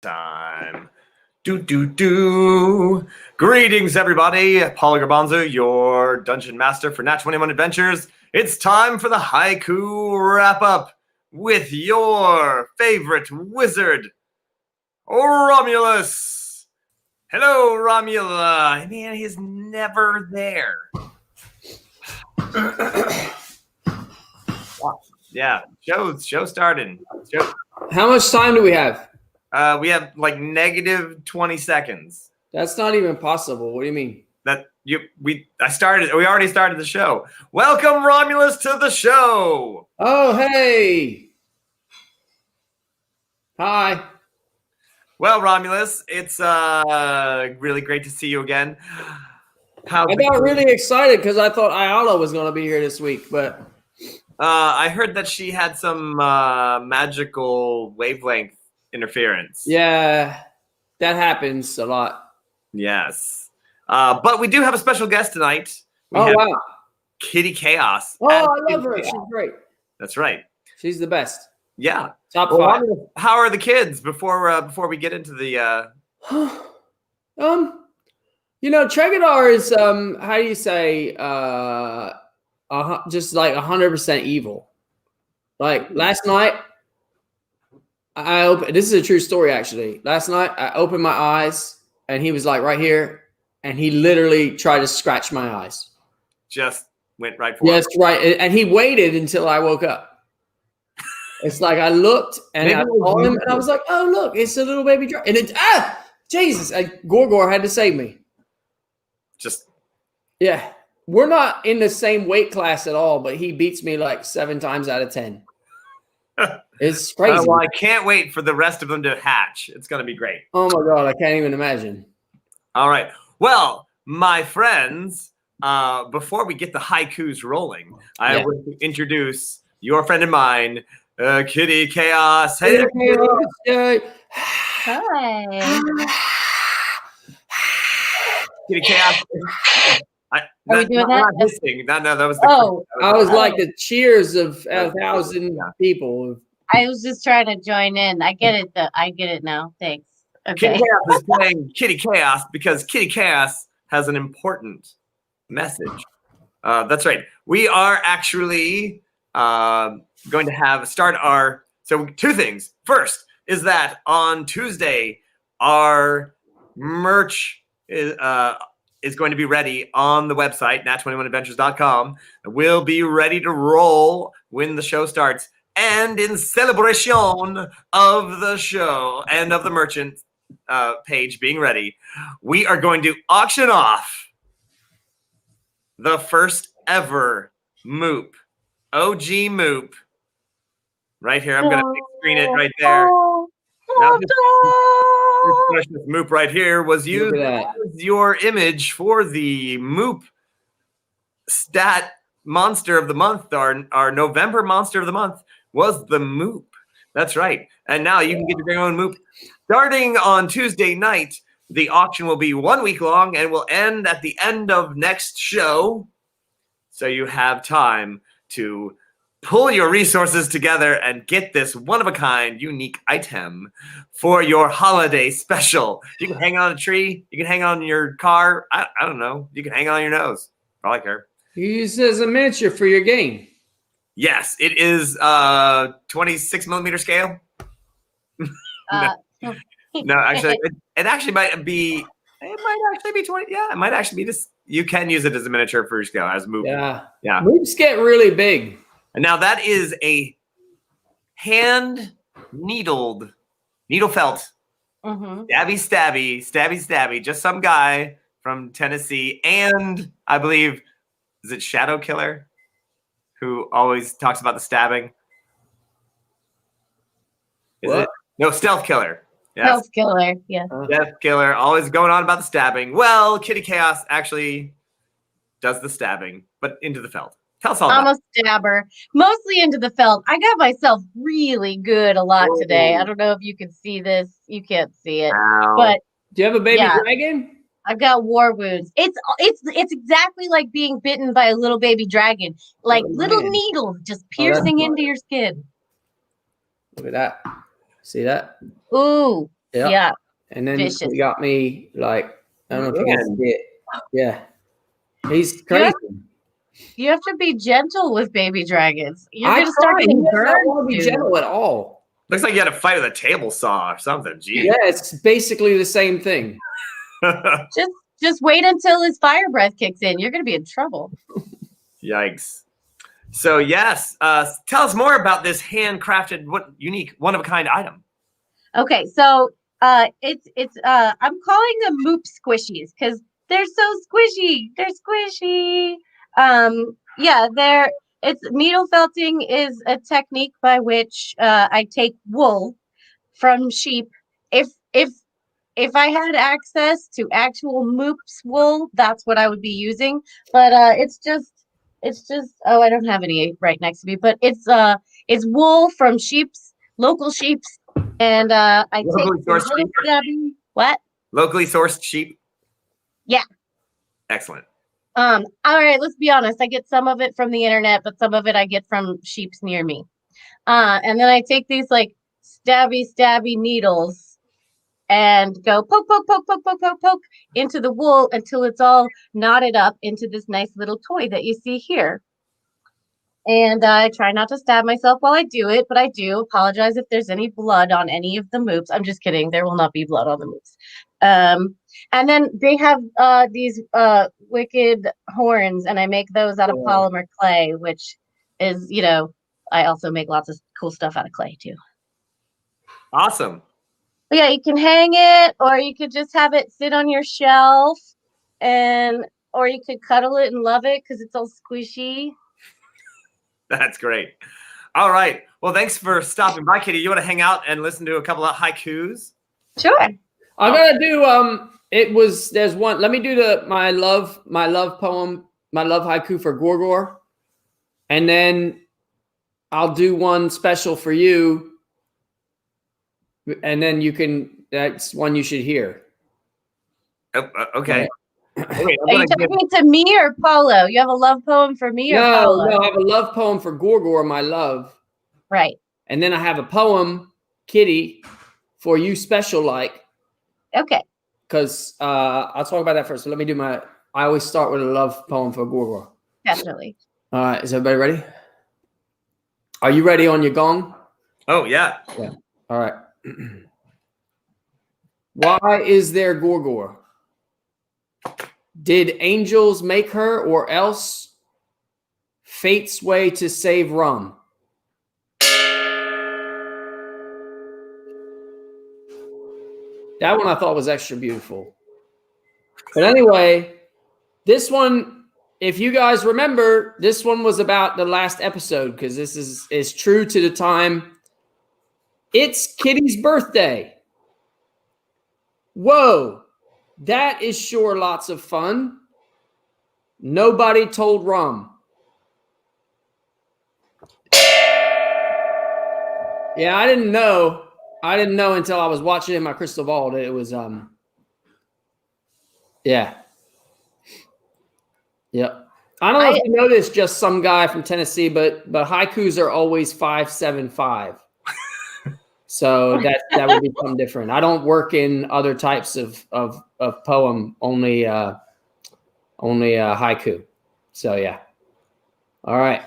Time. Greetings, everybody. Paul Garbanzo, your dungeon master for Nat 21 Adventures. It's time for the Haiku Wrap Up with your favorite wizard, Romulus. Hello, Romula. Man, he's never there. Yeah, show started. How much time do we have? We have like negative 20 seconds. That's not even possible. What do you mean? We already started the show. Welcome, Romulus, to the show. Oh, hey. Hi. Well, Romulus, it's really great to see you again. I got really excited because I thought Ayala was going to be here this week, but I heard that she had some magical wavelength interference. Yeah, that happens a lot. Yes. But we do have a special guest tonight. Wow. Kitty Chaos. Oh, I love her. She's great. That's right. She's the best. Yeah. Top 5. How are the kids before we get into the Tregadar is how do you say just like 100% evil. Like last night this is a true story actually. Last night I opened my eyes and he was like right here and he literally tried to scratch my eyes. Just went right for it. Yes, right. And he waited until I woke up. It's like I looked and I saw him and I was like, oh look, it's a little baby dragon. And Jesus, Gorgor had to save me. Yeah. We're not in the same weight class at all, but he beats me like 7 times out of 10. It's crazy. Well, I can't wait for the rest of them to hatch. It's going to be great. Oh my God, I can't even imagine. All right. Well, my friends, before we get the haikus rolling, I would introduce your friend of mine, Kitty Chaos. Hey, Chaos. Hi. Kitty Chaos. Are we doing that? No, that was the. Oh, I was like the cheers of 1,000 people. I was just trying to join in. I get it. I get it now. Thanks. Okay. Kitty Chaos is playing Kitty Chaos because Kitty Chaos has an important message. That's right. We are actually going to start our. So 2 things. First is that on Tuesday, our merch is going to be ready on the website, nat21adventures.com. We'll be ready to roll when the show starts. And in celebration of the show and of the merchant page being ready, we are going to auction off the first ever Moop. OG Moop. Right here. I'm going to screen it right there. Now, this precious Moop right here was used as your image for the Moop stat monster of the month. Our November monster of the month was the Moop. That's right. And now you can get your own Moop. Starting on Tuesday night, the auction will be 1 week long and will end at the end of next show. So you have time to pull your resources together and get this one-of-a-kind, unique item for your holiday special. You can hang it on a tree. You can hang it on your car. I don't know. You can hang it on your nose. I like her. You use it as a miniature for your game. Yes, it is 26 millimeter scale. No, actually, it actually might be. It might actually be 20. Yeah, it might actually be just. You can use it as a miniature for your scale as Moop. Yeah. Moops get really big. And now that is a hand needle felt. Stabby. Just some guy from Tennessee. And I believe, is it Shadow Killer? Who always talks about the stabbing. Is it? No, Stealth Killer. Yes. Stealth Killer, yeah. Stealth Killer, always going on about the stabbing. Well, Kitty Chaos actually does the stabbing, but into the felt. Tell us all about it. I'm a stabber, mostly into the felt. I got myself really good a lot today. I don't know if you can see this. You can't see it. Ow. But do you have a baby dragon? I've got war wounds. It's exactly like being bitten by a little baby dragon. Like little needles just piercing into your skin. Look at that. See that? Ooh. Yeah. And then Vicious. he got me like, I don't know if you Man. can see it. Yeah. He's You crazy. You have to be gentle with baby dragons. You're I gonna start try. He getting does not burned. want to be soon. gentle at all. Looks like you had to fight with a table saw or something. Jeez. Yeah, it's basically the same thing. Just wait until his fire breath kicks in. You're gonna be in trouble. Yikes. So yes, tell us more about this handcrafted, unique, one-of-a-kind item. Okay, so it's I'm calling them Moop Squishies because they're so squishy. They're squishy. Yeah, needle felting is a technique by which I take wool from sheep. If I had access to actual Moop's wool, that's what I would be using. But it's just oh, I don't have any right next to me, but it's wool from local sheep's, and I take Locally some sourced little sheep? stubby. What? Locally sourced sheep. Yeah. Excellent. All right, let's be honest. I get some of it from the internet, but some of it I get from sheep's near me. And then I take these like stabby needles and go poke, poke, poke, poke, poke, poke, poke into the wool until it's all knotted up into this nice little toy that you see here. And I try not to stab myself while I do it, but I do apologize if there's any blood on any of the moops. I'm just kidding. There will not be blood on the moops. And then they have these wicked horns, and I make those out of polymer clay, which is, I also make lots of cool stuff out of clay too. Awesome. But yeah, you can hang it, or you could just have it sit on your shelf, or you could cuddle it and love it because it's all squishy. That's great. All right. Well, thanks for stopping by, Kitty. You want to hang out and listen to a couple of haikus? Sure. I'm gonna do there's one. Let me do my love poem, my love haiku for Gorgor, and then I'll do one special for you, and then that's one you should hear. Oh, okay. Wait, Are you talking to me or Paulo? You have a love poem for me or Paulo? No, I have a love poem for Gorgor, my love. Right. And then I have a poem, Kitty, for you special like. Okay. Because I'll talk about that first. So let me do I always start with a love poem for Gorgor. Definitely. All right, is everybody ready? Are you ready on your gong? Oh, yeah. Yeah. All right. Why is there Gorgor? Did angels make her, or else fate's way to save Rum? That one I thought was extra beautiful. But anyway, this one, if you guys remember, this one was about the last episode because this is true to the time. It's Kitty's birthday. Whoa, that is sure lots of fun. Nobody told Rum. Yeah, I didn't know. I didn't know until I was watching in my crystal ball that it was yeah. Yep. I don't know if you know this, just some guy from Tennessee, but haikus are always 575. So that would become different. I don't work in other types of poem, only haiku. So yeah. All right.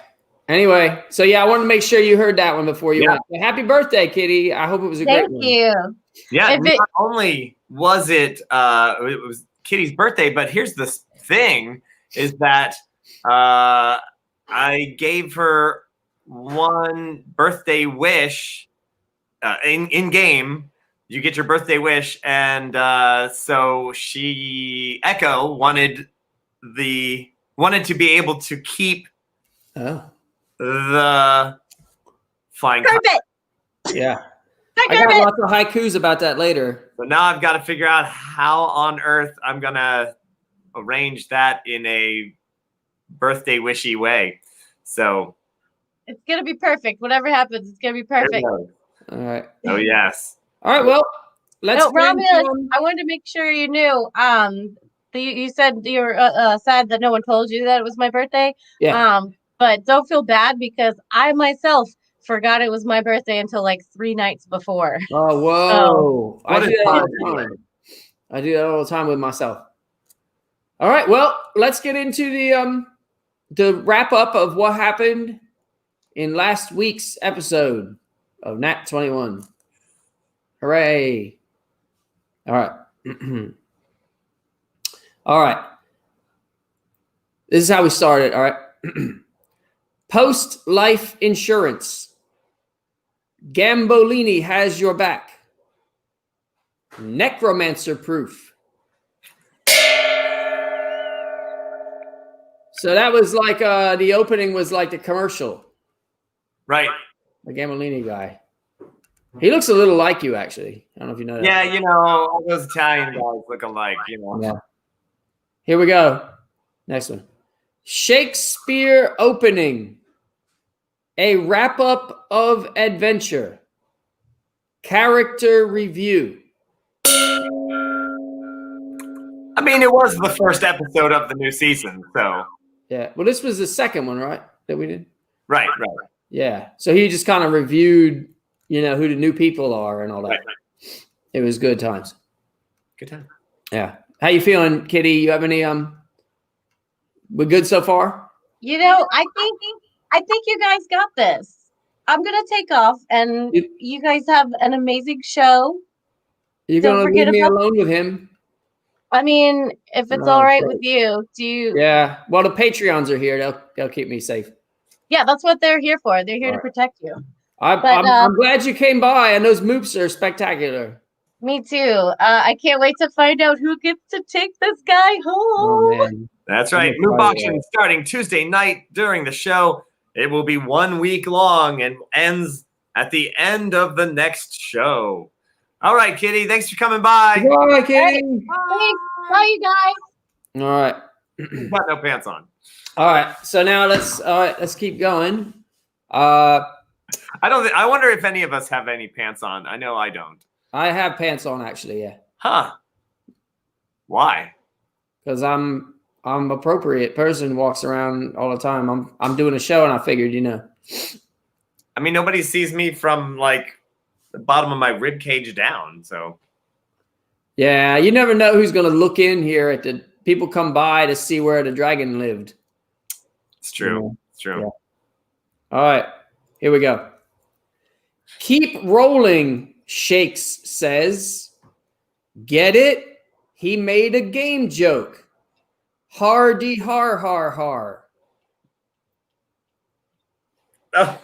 Anyway, so yeah, I wanted to make sure you heard that one before you went. Happy birthday, Kitty. I hope it was a great one. Thank you. Yeah, not only was it was Kitty's birthday, but here's the thing is that I gave her one birthday wish in game. You get your birthday wish, and so Echo wanted to be able to keep the flying carpet. Yeah. I got lots of haikus about that later. So now I've got to figure out how on earth I'm going to arrange that in a birthday wishy way. So it's going to be perfect. Whatever happens, it's going to be perfect. All right. Oh, yes. All right. Well, let's Romulus, I wanted to make sure you knew. You said you were sad that no one told you that it was my birthday. Yeah. But don't feel bad because I myself forgot it was my birthday until like 3 nights before. Oh, whoa. I What do a that all time the anyway. time. I do that all the time with myself. All right. Well, let's get into the wrap up of what happened in last week's episode of Nat 21. Hooray. All right. All right. This is how we started. All right. Post life insurance. Gambolini has your back. Necromancer proof. So that was like the opening was like the commercial. Right. The Gambolini guy. He looks a little like you, actually. I don't know if you know that. Yeah, you know, all those Italian guys look alike, you know. Yeah. Here we go. Next one. Shakespeare opening. A wrap-up of adventure. Character review. I mean, it was the first episode of the new season, so. Yeah. Well, this was the second one, right? That we did? Right. Yeah. So he just kind of reviewed, you know, who the new people are and all that. Right. It was good times. Good time. Yeah. How you feeling, Kitty? You have any we good so far? You know, I think you guys got this. I'm gonna take off, and you guys have an amazing show. You're Don't gonna leave forget me about- alone with him? I mean, if it's No, all right great. with you, do you? Yeah. Well, the Patreons are here. They'll keep me safe. Yeah, that's what they're here for. They're here All to right. protect you. I'm glad you came by, and those moops are spectacular. Me too. I can't wait to find out who gets to take this guy home. Oh man. That's right. I'm Move excited. auction starting Tuesday night during the show. It will be 1 week long and ends at the end of the next show. All right, Kitty. Thanks for coming by. Bye, Kitty. Thanks. Bye, you guys. All right. Got no pants on. All right. So now let's keep going. I wonder if any of us have any pants on. I know I don't. I have pants on actually, yeah. Huh. Why? Because I'm appropriate person, walks around all the time. I'm doing a show and I figured, you know. I mean, nobody sees me from like the bottom of my rib cage down. So Yeah, you never know who's gonna look in here at the people come by to see where the dragon lived. it's true. Yeah. It's true. Yeah. All right, here we go. Keep rolling, Shakes says. Get it? He made a game joke. Hardy har har har. Oh,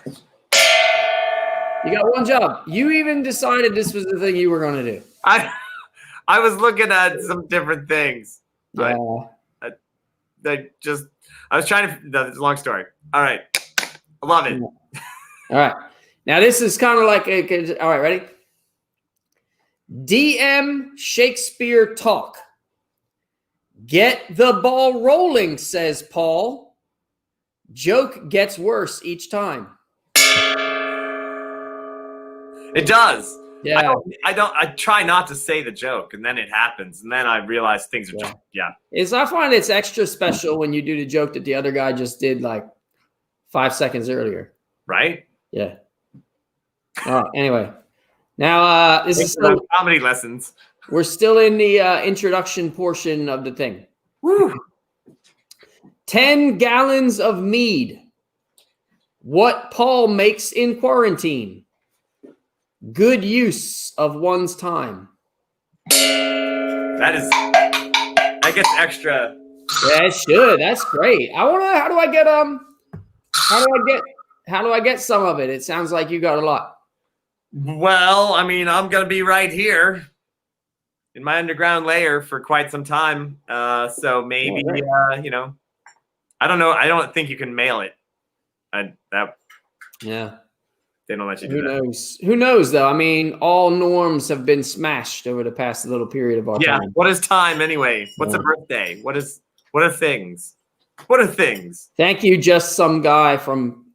You got one job. You even decided this was the thing you were going to do. I was looking at some different things. Yeah. I was trying to. That's a long story. All right. I love it. All right. Now this is kind of like all right, ready? DM Shakespeare talk. Get the ball rolling, says Paul. Joke gets worse each time. It does. Yeah. I try not to say the joke, and then it happens, and then I realize things are I find it's extra special when you do the joke that the other guy just did like 5 seconds earlier. right. Yeah. All right. Anyway, now this is still, comedy lessons. we're still in the introduction portion of the thing. Woo. 10 gallons of mead. What Paul makes in quarantine. Good use of one's time. That gets extra. Yeah, it should. That's great. I want to. How do I get some of it? It sounds like you got a lot. Well, I mean, I'm gonna be right here in my underground lair for quite some time. So maybe you know, I don't know. I don't think you can mail it. Yeah. They don't let you do Who that. knows? Who knows though? I mean, all norms have been smashed over the past little period of our Yeah. time. What is time anyway? What's a Yeah. birthday? What are things? What are things? Thank you, just some guy from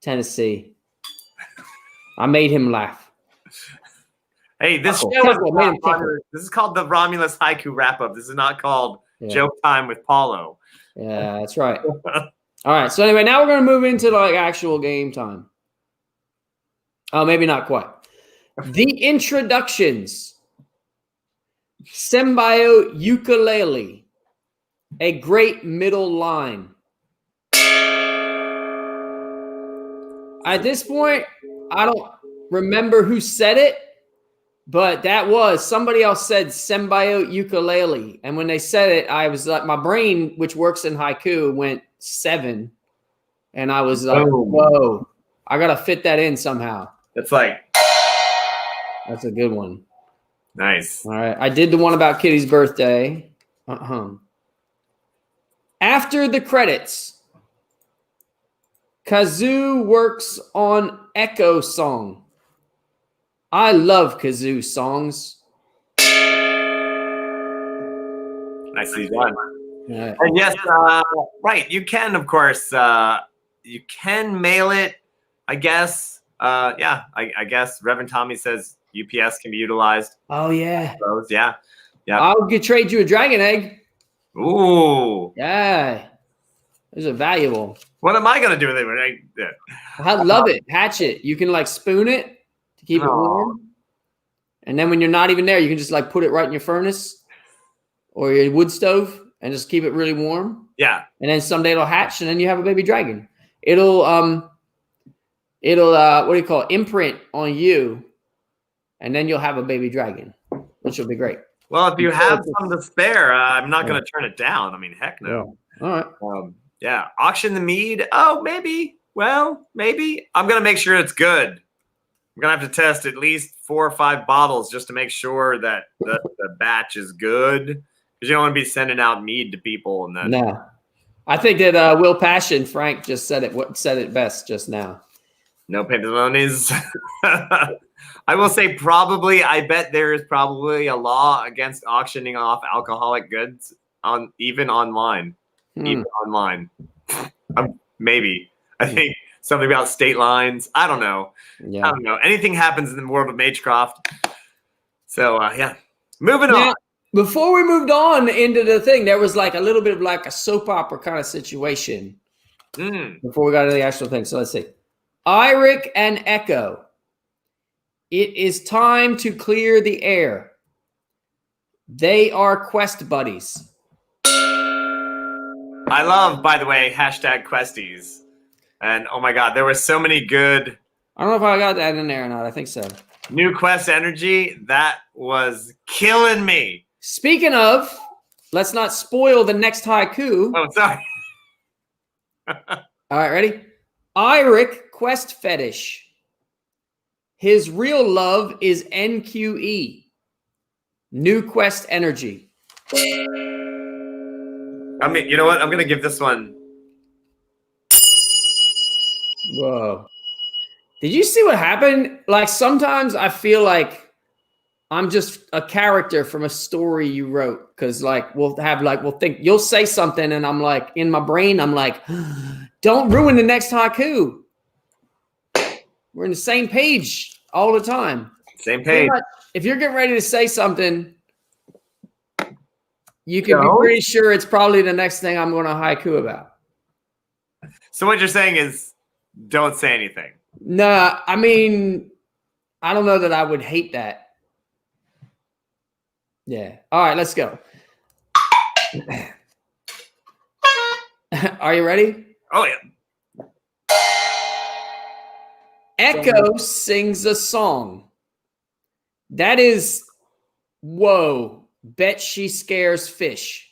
Tennessee. I made him laugh. Hey, this Chuckle. show is Chuckle, made him not- chuckle. this is called the Romulus Haiku Wrap Up. This is not called Yeah. Joke Time with Paulo. Yeah, that's right. All right. So anyway, now we're gonna move into like actual game time. Oh, maybe not quite. The introductions. Symbiote ukulele. A great middle line. At this point, I don't remember who said it, but that was somebody else said symbiote ukulele. And when they said it, I was like, my brain, which works in haiku, went 7. And I was like, whoa, I got to fit that in somehow. It's like, That's a good one. nice. All right. I did the one about Kitty's birthday. After the credits, Kazoo works on Echo Song. I love Kazoo songs. Nicely done. Yeah. And yes, right. You can, of course, you can mail it, I guess. Yeah, I guess Reverend Tommy says UPS can be utilized. Oh, yeah. Yeah. Yeah. I'll trade you a dragon egg. Ooh. Yeah. Those are valuable. What am I going to do with it? I love it. Hatch it. You can like spoon it to keep it warm. And then when you're not even there, you can just like put it right in your furnace or your wood stove and just keep it really warm. Yeah. And then someday it'll hatch and then you have a baby dragon. It'll what do you call it? Imprint on you. And then you'll have a baby dragon, which will be great. Well, if you have some to spare, I'm not going to turn it down. I mean, heck no. Yeah. All right. Yeah. Auction the mead. Oh, maybe. Well, maybe. I'm going to make sure it's good. I'm going to have to test at least 4 or 5 bottles just to make sure that the batch is good. Because you don't want to be sending out mead to people. And then. No. I think that Will Passion, Frank, just said it best just now. No pantalones. I will say probably, I bet there is probably a law against auctioning off alcoholic goods even online. Even online. Maybe. I think something about state lines. I don't know. Yeah. I don't know. Anything happens in the world of Magecroft. So, yeah. Moving on. Before we moved on into the thing, there was like a little bit of like a soap opera kind of situation before we got to the actual thing. So let's see. Eirik and Echo. It is time to clear the air. They are quest buddies. I love, by the way, #questies. And oh my God, there were so many good. I don't know if I got that in there or not. I think so. New quest energy. That was killing me. Speaking of, let's not spoil the next haiku. Oh, sorry. All right, ready? Eirik quest fetish. His real love is NQE. New quest energy. I mean, you know what? I'm going to give this one. Whoa. Did you see what happened? Like sometimes I feel like I'm just a character from a story you wrote. Cause like we'll think you'll say something and I'm like in my brain, I'm like, don't ruin the next haiku. We're in the same page all the time. Same page. If you're getting ready to say something, you can be pretty sure it's probably the next thing I'm going to haiku about. So what you're saying is don't say anything. No, I mean, I don't know that I would hate that. Yeah. All right, let's go. Are you ready? Oh, yeah. Echo sings a song. That is, whoa, bet she scares fish.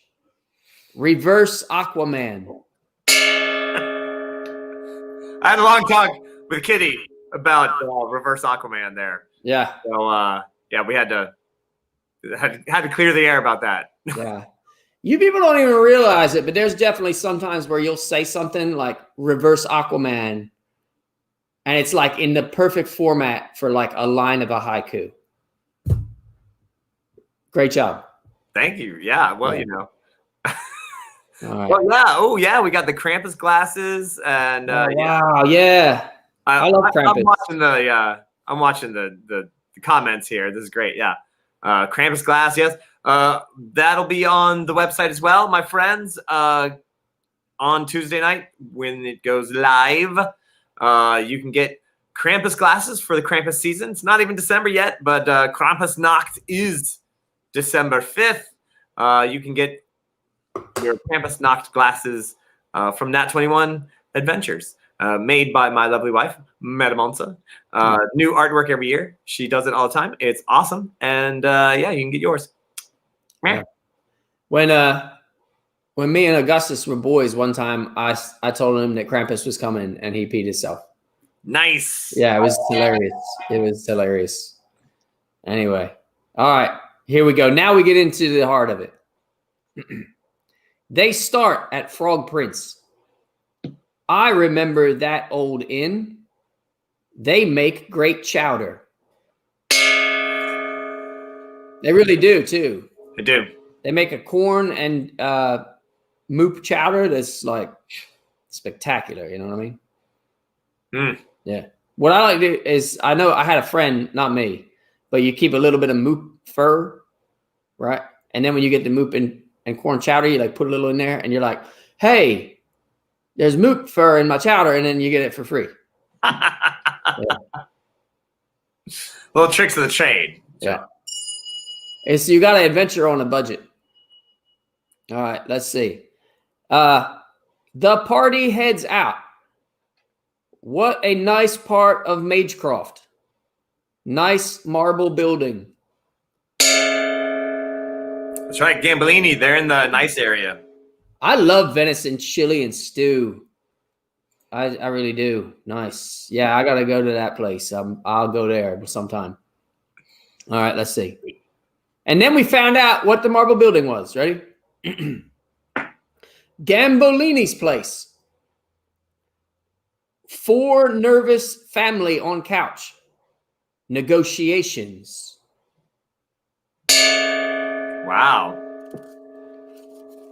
Reverse Aquaman. I had a long talk with Kitty about Reverse Aquaman there. Yeah. So, yeah, we had to clear the air about that. Yeah. You people don't even realize it, but there's definitely sometimes where you'll say something like Reverse Aquaman, and it's like in the perfect format for like a line of a haiku. Great job. Thank you. Yeah. Well, Yeah. you know. All right. Well, yeah. Oh, yeah. We got the Krampus glasses, and wow, yeah. I love Krampus. I'm watching the comments here. This is great. Yeah. Krampus glass. Yes. That'll be on the website as well, my friends. On Tuesday night when it goes live, you can get Krampus glasses for the Krampus season. It's not even December yet, but Krampusnacht is December 5th. You can get your Krampusnacht glasses from Nat 21 Adventures, made by my lovely wife, Madame Onsa. New artwork every year. She does it all the time. It's awesome. And yeah, you can get yours. Yeah. When me and Augustus were boys, one time I told him that Krampus was coming, and he peed himself. Nice. Yeah, it was hilarious. It was hilarious. Anyway, all right, here we go. Now we get into the heart of it. They start at Frog Prince. I remember that old inn. They make great chowder. They really do, too. They do. They make a corn and moop chowder that's like spectacular. You know what I mean? Mm. Yeah. What I like to do is, I know I had a friend, not me, but you keep a little bit of moop fur, right? And then when you get the moop and corn chowder, you like put a little in there, and you're like, hey, there's moop fur in my chowder, and then you get it for free. Yeah. Little tricks of the trade. Yeah. And so you got to adventure on a budget. All right, let's see. The party heads out. What a nice part of Magecroft. Nice marble building. That's right, Gambolini. They're in the nice area. I love venison chili and stew. I really do. Nice. Yeah, I got to go to that place. I'll go there sometime. All right, let's see. And then we found out what the marble building was. Ready? Gambolini's place. 4 nervous family on couch. Negotiations. Wow.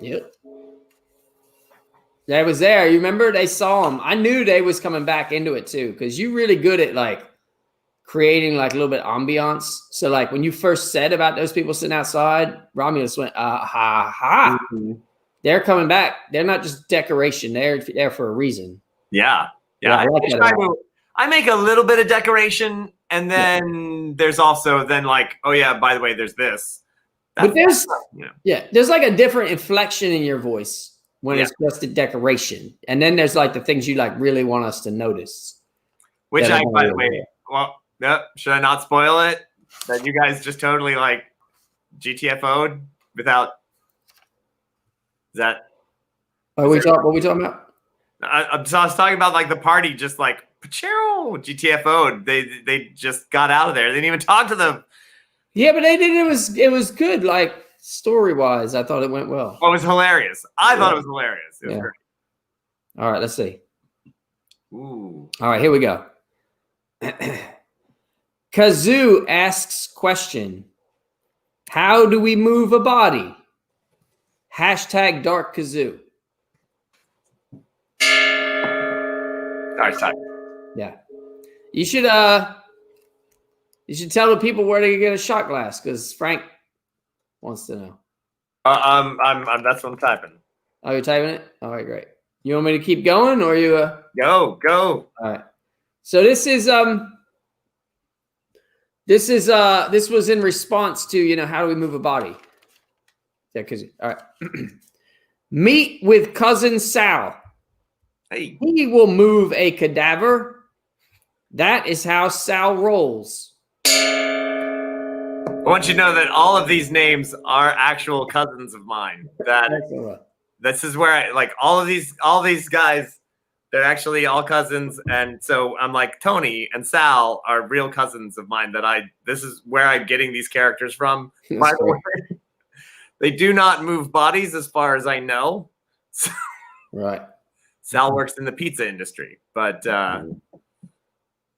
Yep. They was there. You remember? They saw him. I knew they was coming back into it too, because you're really good at like creating like a little bit ambiance. So like when you first said about those people sitting outside, Romulus went, ha. Mm-hmm. They're coming back. They're not just decoration. They're there for a reason. Yeah. I make a little bit of decoration, and then there's also then like, oh yeah, by the way, there's this. But there's there's like a different inflection in your voice when it's just a decoration, and then there's like the things you like really want us to notice. Which I, by the way, well, should I not spoil it? That you guys just totally like GTFO'd without. Is that? What are we talking about? I was talking about like the party, just like GTFO'd. They just got out of there. They didn't even talk to them. Yeah, but they did. It was good. Like story wise, I thought it went well. Oh, it was hilarious. I thought it was hilarious. It was great. All right, let's see. Ooh. All right, here we go. Kazoo asks question. How do we move a body? Hashtag Dark Kazoo. Dark side. Yeah. You should tell the people where they can get a shot glass, because Frank wants to know. That's what I'm typing. Oh, you're typing it? All right, great. You want me to keep going, or you Go. All right. So this was in response to, how do we move a body? Yeah, because all right. Meet with cousin Sal. Hey. He will move a cadaver. That is how Sal rolls. I want you to know that all of these names are actual cousins of mine. This is where I like all of these guys. They're actually all cousins, and so I'm like Tony and Sal are real cousins of mine. This is where I'm getting these characters from. By the way, they do not move bodies, as far as I know. So, right. Sal works in the pizza industry, but I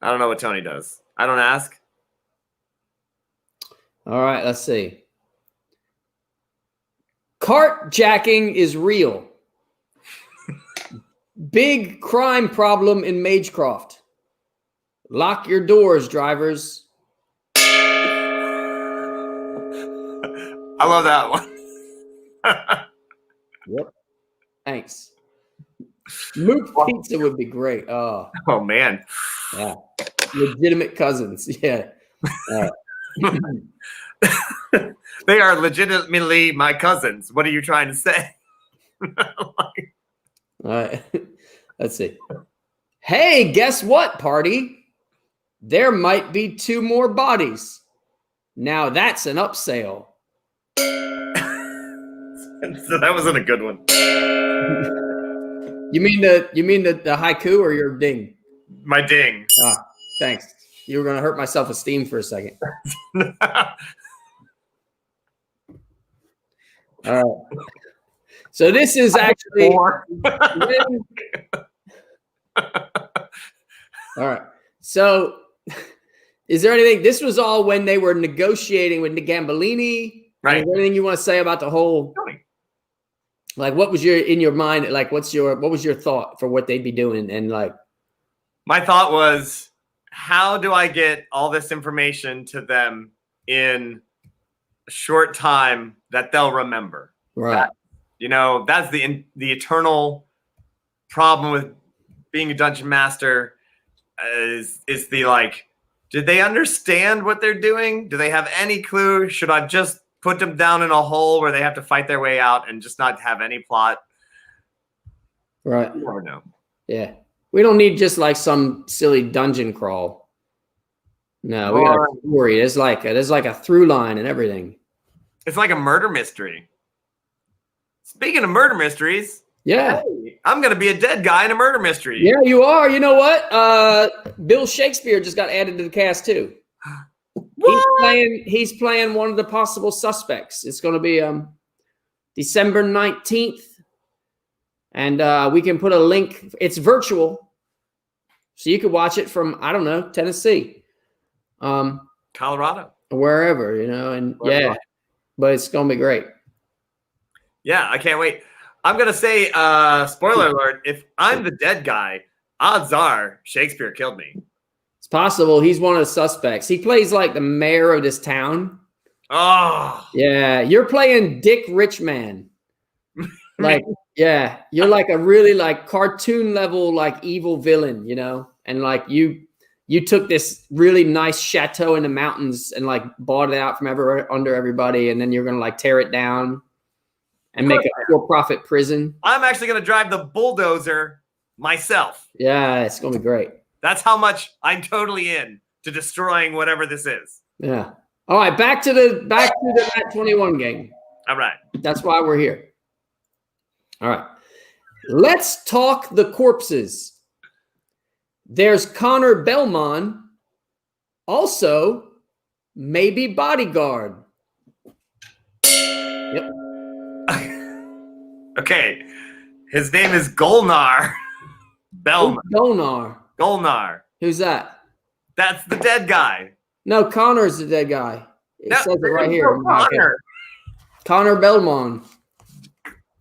don't know what Tony does. I don't ask. All right, let's see. Cartjacking is real. Big crime problem in Magecroft. Lock your doors, drivers. I love that one. Yep. Thanks. Moop pizza would be great. Oh man. Yeah. Legitimate cousins. Yeah. They are legitimately my cousins. What are you trying to say? All right. Let's see. Hey, guess what, party? There might be 2 more bodies. Now that's an upsell. So that wasn't a good one. You mean the haiku or your ding? My ding. Ah, thanks. You were going to hurt my self-esteem for a second. All right. So this is actually all right. So is there anything? This was all when they were negotiating with Gambolini. Right. Is there anything you want to say about the whole? Like, what was in your mind? Like, what was your thought for what they'd be doing? And like, my thought was, how do I get all this information to them in a short time that they'll remember? right. That's the eternal problem with being a dungeon master is the like, did they understand what they're doing? Do they have any clue? Should I just put them down in a hole where they have to fight their way out and just not have any plot? Right. You never know. Yeah. We don't need just like some silly dungeon crawl. No, we got a story. There's like a through line and everything. It's like a murder mystery. Speaking of murder mysteries, yeah, hey, I'm gonna be a dead guy in a murder mystery. Yeah, you are. You know what? Bill Shakespeare just got added to the cast too. He's playing one of the possible suspects. It's going to be December 19th, and we can put a link. It's virtual, so you could watch it from Tennessee, Colorado, wherever and yeah, but it's going to be great. Yeah, I can't wait. I'm going to say, spoiler alert, if I'm the dead guy, odds are Shakespeare killed me. It's possible he's one of the suspects. He plays like the mayor of this town. Oh. Yeah, you're playing Dick Richman. Like, yeah, you're like a really like cartoon level like evil villain, and like you took this really nice chateau in the mountains and like bought it out from under everybody, and then you're going to like tear it down and make a for-profit prison. I'm actually going to drive the bulldozer myself. Yeah, it's going to be great. That's how much I'm totally in to destroying whatever this is. Yeah. All right, back to the Nat 21 game. All right. That's why we're here. All right. Let's talk the corpses. There's Connor Belmont. Also, maybe Bodyguard. Yep. Okay. His name is Golnar Belmont. Golnar. Who's that? That's the dead guy. No, Connor's the dead guy. It says it right here. Connor Belmont.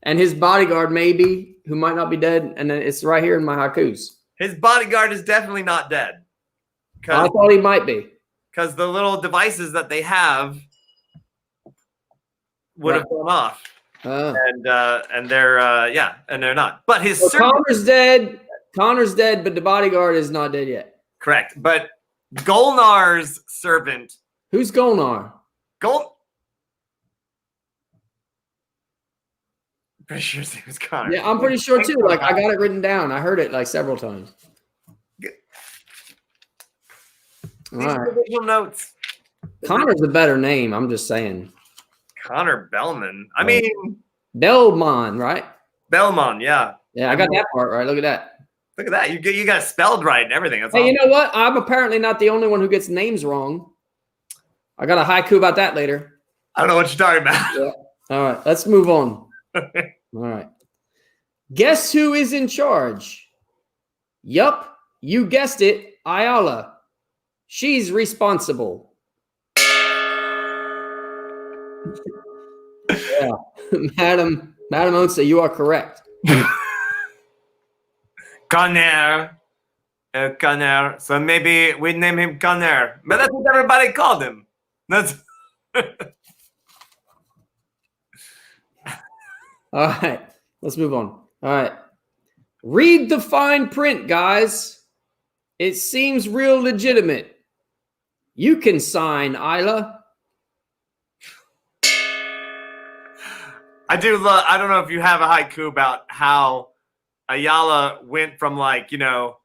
And his bodyguard, maybe, who might not be dead. And then it's right here in my haikus. His bodyguard is definitely not dead. I thought he might be. Because the little devices that they have would have gone off. And they're not. But his Connor's dead. Connor's dead, but the bodyguard is not dead yet. Correct. But Golnar's servant. Who's Golnar? Pretty sure his name is Connor. Yeah, I'm pretty sure too. Like I got it written down. I heard it like several times. These individual notes. Connor's a better name. I'm just saying. Connor Bellman. I mean Belmont, right? Belmont, yeah. Yeah, I got that part right. Look at that. Look at that. You got it spelled right and everything. That's hey, awesome. You know what? I'm apparently not the only one who gets names wrong. I got a haiku about that later. I don't know what you're talking about. Yeah. All right, let's move on. All right. Guess who is in charge? Yup, you guessed it, Ayala. She's responsible. Yeah, Madam Onsa, you are correct. Connor. Connor. So maybe we name him Connor. But that's what everybody called him. That's all right. Let's move on. All right. Read the fine print, guys. It seems real legitimate. You can sign, Isla. I do love. I don't know if you have a haiku about how Ayala went from like the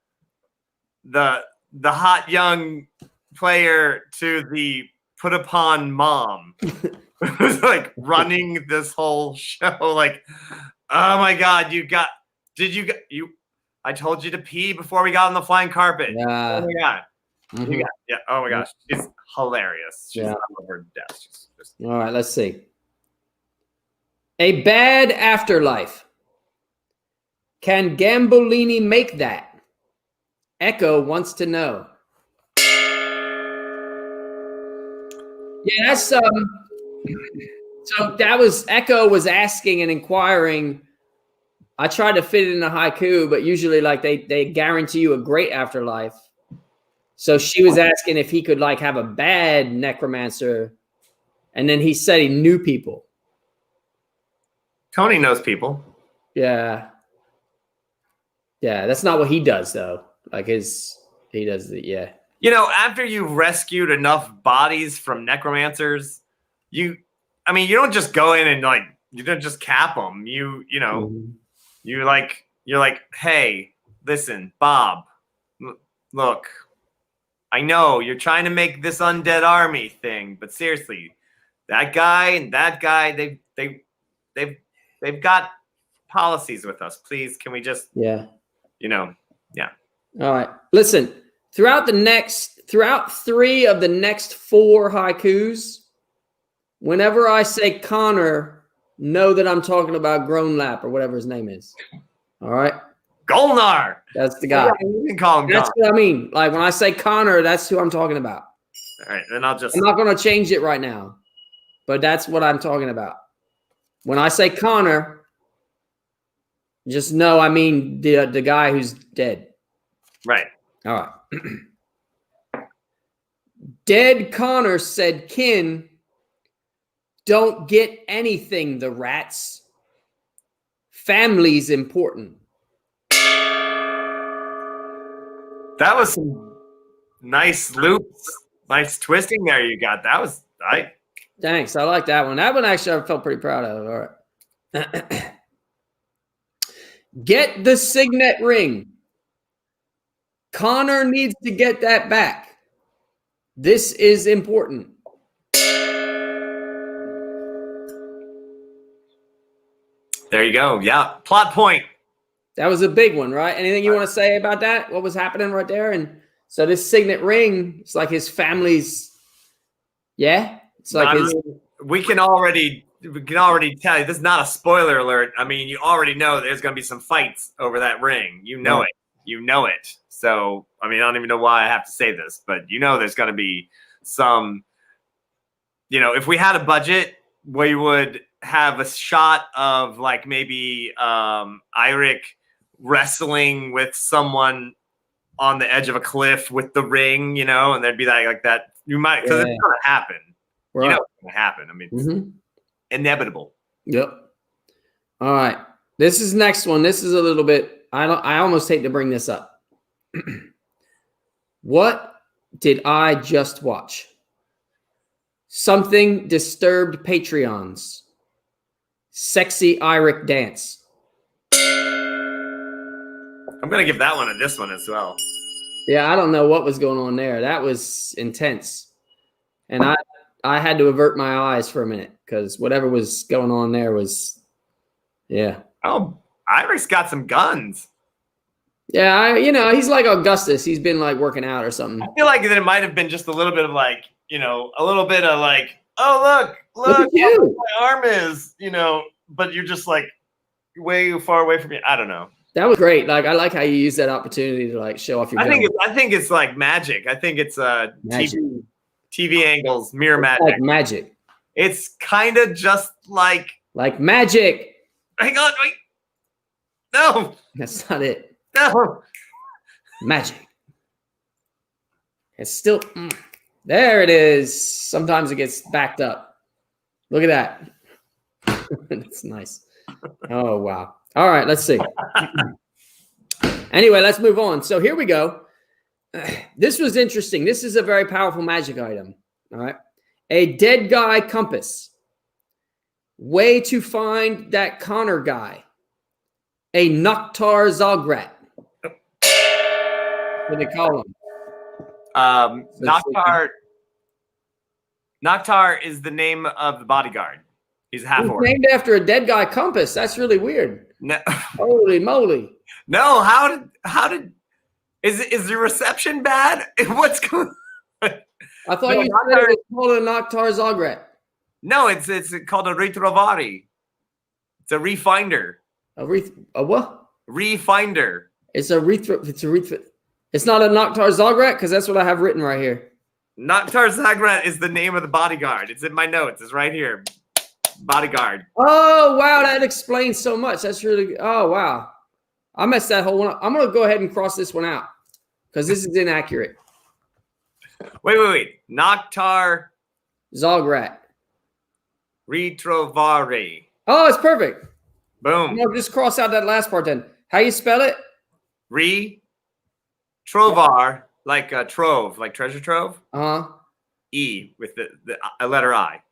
hot young player to the put upon mom. It was like running this whole show. Like, oh my god, I told you to pee before we got on the flying carpet. Yeah. Oh my god. Mhm. Yeah. Oh my gosh, she's hilarious. She's Yeah. on her death. She's just... All right, let's see. A bad afterlife. Can Gambolini make that? Echo wants to know. Yeah, that's so that was Echo was asking and inquiring. I tried to fit it in a haiku, but usually like they guarantee you a great afterlife. So she was asking if he could like have a bad necromancer, and then he said he knew people. Tony knows people. Yeah. Yeah, that's not what he does though. Like he does the After you've rescued enough bodies from necromancers, you don't just go in and like you don't just cap them. You're like, hey, listen, Bob, look, I know you're trying to make this undead army thing, but seriously, that guy and that guy, they've got policies with us. Please, can we just yeah. All right. Listen, throughout 3 of the next 4 haikus, whenever I say Connor, know that I'm talking about Groanlap or whatever his name is. All right. Golnar. That's the guy. Yeah, you can call him. That's what I mean. Like when I say Connor, that's who I'm talking about. All right, then I'm not going to change it right now, but that's what I'm talking about. When I say Connor, just know I mean the guy who's dead. Right. All right. Dead Connor said, Kin, don't get anything, the rats. Family's important. That was some nice loops, nice twisting there you got. That was right. Thanks. I like that one. That one actually I felt pretty proud of. All right. Get the signet ring. Connor needs to get that back. This is important. There you go. Yeah. Plot point. That was a big one, right? Anything you want to say about that? What was happening right there? And so this signet ring, it's like his family's. Yeah. It's like we can already tell you this is not a spoiler alert. I mean, you already know there's going to be some fights over that ring. You know it. You know it. So, I mean, I don't even know why I have to say this, but there's going to be some, if we had a budget, we would have a shot of like maybe Eirik wrestling with someone on the edge of a cliff with the ring, and there'd be like that. You might, because it's going to happen. Right. It's going to happen. I mean, it's inevitable. Yep. All right. This is next one. This is a little bit, I almost hate to bring this up. What did I just watch? Something disturbed Patreons. Sexy Eirik dance. I'm going to give that one and this one as well. Yeah, I don't know what was going on there. That was intense. And I had to avert my eyes for a minute because whatever was going on there was, yeah. Oh, Eirik's got some guns. Yeah, he's like Augustus. He's been like working out or something. I feel like that it might have been just a little bit of like, a little bit of like, oh, look how my arm is, but you're just like way far away from me. I don't know. That was great. Like, I like how you use that opportunity to like show off your gun. I think it's like magic. I think it's TV angles, mirror magic. Like magic. It's kind of just like magic. Hang on, wait. No. That's not it. No. Magic. It's still there it is. Sometimes it gets backed up. Look at that. That's nice. Oh wow. All right, let's see. Anyway, let's move on. So here we go. This was interesting. This is a very powerful magic item. All right. A dead guy compass. Way to find that Connor guy. A Noctar Zograt. What do they call him? Noctar is the name of the bodyguard. He's half He's orc. named after a dead guy compass. That's really weird. No, Holy moly. no. How did? Is the reception bad? What's going? I thought No, you said it was called a Noctar Zograt. No, it's called a ritrovari. It's a refinder. A what? Refinder. It's a retro. It's not a Noctar Zograt because that's what I have written right here. Noctar Zagrat is the name of the bodyguard. It's in my notes. It's right here. Bodyguard. Oh wow, that explains so much. That's really. Oh wow, I messed that whole one up. I'm gonna go ahead and cross this one out because this is inaccurate. Wait. Noctar Zograt. Retrovari. Oh, it's perfect. Boom. No, just cross out that last part then. How you spell it? Trovar, like trove, like treasure trove. Uh-huh. E with the letter I.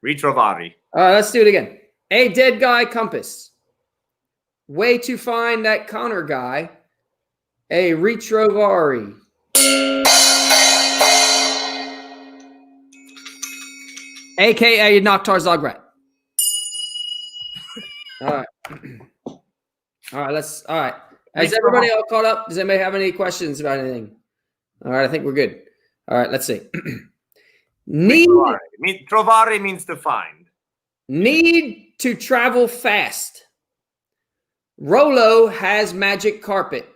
Retrovari. All right, let's do it again. A dead guy compass. Way to find that Connor guy. A retrovari. AKA Noctar Zograt. All right. All right. Has everybody all caught up? Does anybody have any questions about anything? All right, I think we're good. All right, let's see. Trovari means to find. Need to travel fast. Rolo has magic carpet.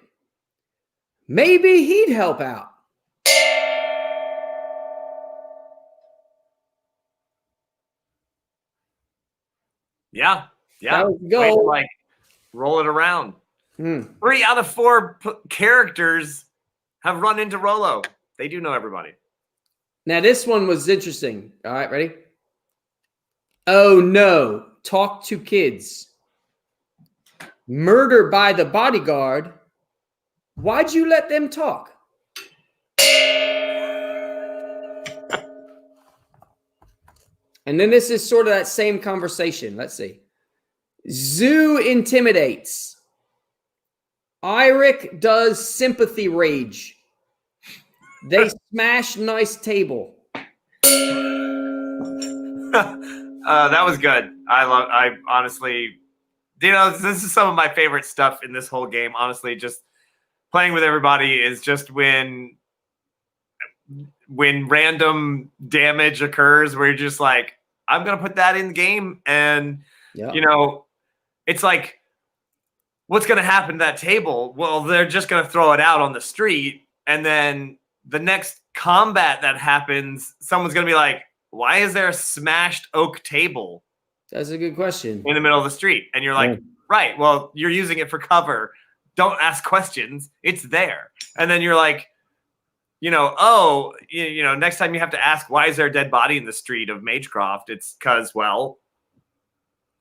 Maybe he'd help out. Yeah. That was the Way to, goal. like roll it around. 3 out of 4 characters have run into Rolo. They do know everybody. Now, this one was interesting. All right, ready? Oh, no. Talk to kids. Murder by the bodyguard. Why'd you let them talk? And then this is sort of that same conversation. Let's see. Zoo intimidates. Iric does sympathy rage. They smash nice table. That was good. I honestly, this is some of my favorite stuff in this whole game. Honestly, just playing with everybody is just when random damage occurs where you're just like, I'm going to put that in the game. And, it's like, what's going to happen to that table? Well, they're just going to throw it out on the street. And then the next combat that happens, someone's going to be like, why is there a smashed oak table? That's a good question. In the middle of the street. And you're like, right, well, you're using it for cover. Don't ask questions. It's there. And then you're like, next time you have to ask, why is there a dead body in the street of Magecroft? It's because, well,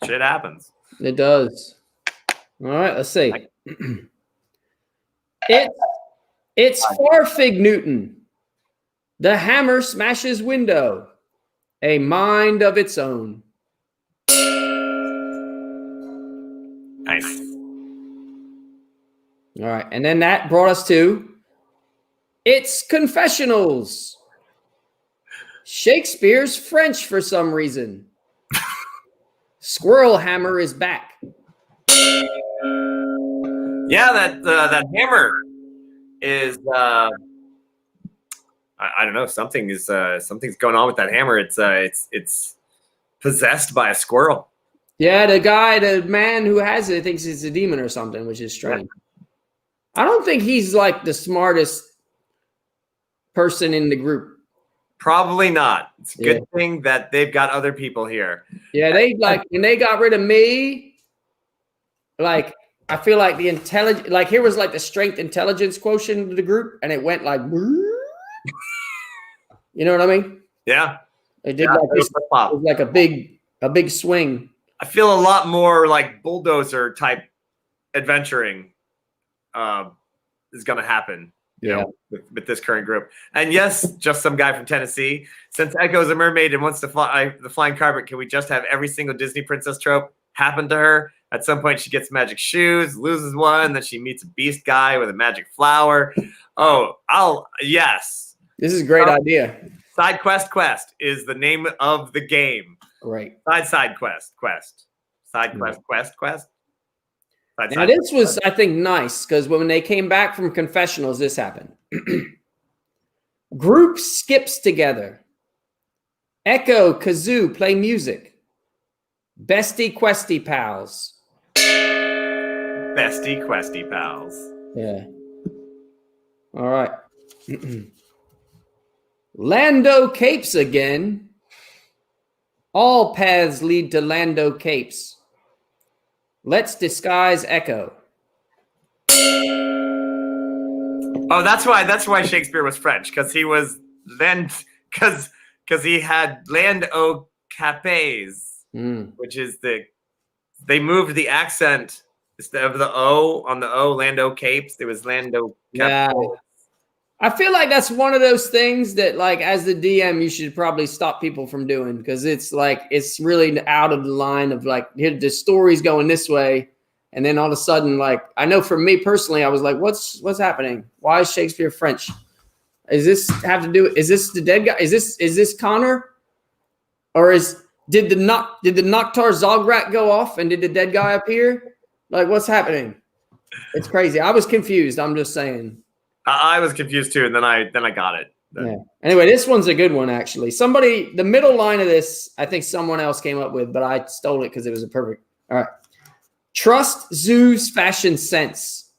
shit happens. It does. All right, let's see. It's Farfig Newton. The hammer smashes window. A mind of its own. Nice. All right, and then that brought us to It's Confessionals. Shakespeare's French for some reason. Squirrel Hammer is back. Yeah, that hammer is I don't know, something's going on with that hammer. It's possessed by a squirrel. Yeah, the man who has it thinks it's a demon or something, which is strange. Yeah. I don't think he's like the smartest person in the group. Probably not. It's a good thing that they've got other people here. Yeah, when they got rid of me, like I feel like the intelligence, like here was like the strength intelligence quotient of the group, and it went like, you know what I mean? Yeah. It did like this, it was like a big swing. I feel a lot more like bulldozer type adventuring is going to happen with this current group. And yes, just some guy from Tennessee. Since Echo's a mermaid and wants to fly the flying carpet, can we just have every single Disney princess trope happen to her? At some point, she gets magic shoes, loses one, then she meets a beast guy with a magic flower. Yes. This is a great idea. Side quest is the name of the game. Great. Side quest. Side quest. Now, this was, I think, nice because when they came back from confessionals, this happened. Group skips together. Echo, Kazoo play music. Bestie Questy pals. Bestie Questy pals. Yeah. All right. Lando Capes again. All paths lead to Lando Capes. Let's disguise Echo. Oh, that's why Shakespeare was French, because he was then because he had Land O Capes, which is they moved the accent instead of the O on the O, Land O Capes. There was Land O Capes. Yeah. I feel like that's one of those things that, like, as the DM, you should probably stop people from doing, because it's like it's really out of the line of like here the story's going this way, and then all of a sudden, like, I know for me personally, I was like, what's happening? Why is Shakespeare French? Is this have to do? Is this the dead guy? Is this Connor? Or did the Noctar Zograt go off and did the dead guy appear? Like, what's happening? It's crazy. I was confused. I'm just saying. I was confused too, and then I got it. Yeah. Anyway, this one's a good one, actually. The middle line of this, I think someone else came up with, but I stole it because it was a perfect. All right. Trust Zoo's fashion sense.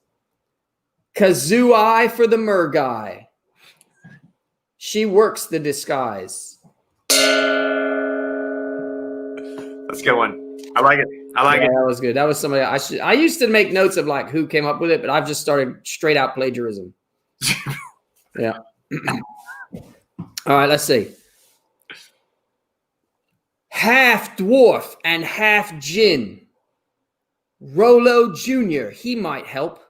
Kazoo eye for the mer guy. She works the disguise. That's a good one. I like it. It. That was good. That was somebody I used to make notes of like who came up with it, but I've just started straight out plagiarism. Yeah. All right, let's see. Half dwarf and half djinn. Rolo Jr., he might help.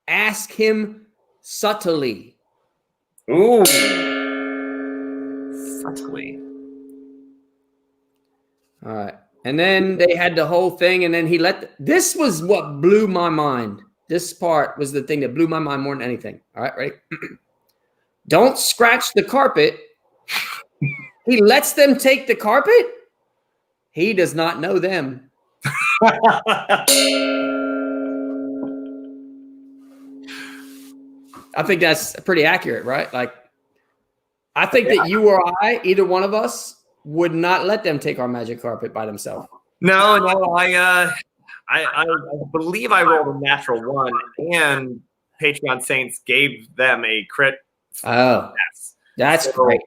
Ask him subtly. Ooh. Subtly. All right. And then they had the whole thing, and then he this was what blew my mind. This part was the thing that blew my mind more than anything. All right, ready? Don't scratch the carpet. He lets them take the carpet? He does not know them. I think that's pretty accurate, right? Like, I think that you or I, either one of us, would not let them take our magic carpet by themselves. No, I believe I rolled a natural one, and Patreon Saints gave them a crit. Oh, yes. That's great.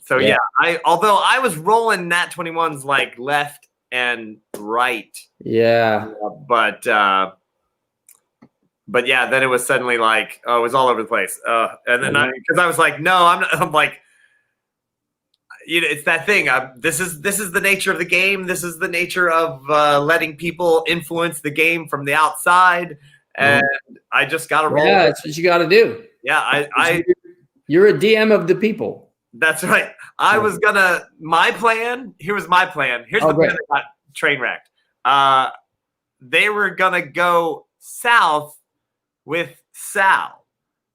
So yeah, although I was rolling nat 21s like left and right. Yeah. But yeah, then it was suddenly like, it was all over the place. And then because I was like, no, I'm like, it's that thing. This is the nature of the game. This is the nature of letting people influence the game from the outside. And I just got to roll. Yeah, that's what you got to do. Yeah, you're a DM of the people. That's right. I was gonna. My plan. Here was my plan. Here's the plan that got train wrecked. They were gonna go south with Sal,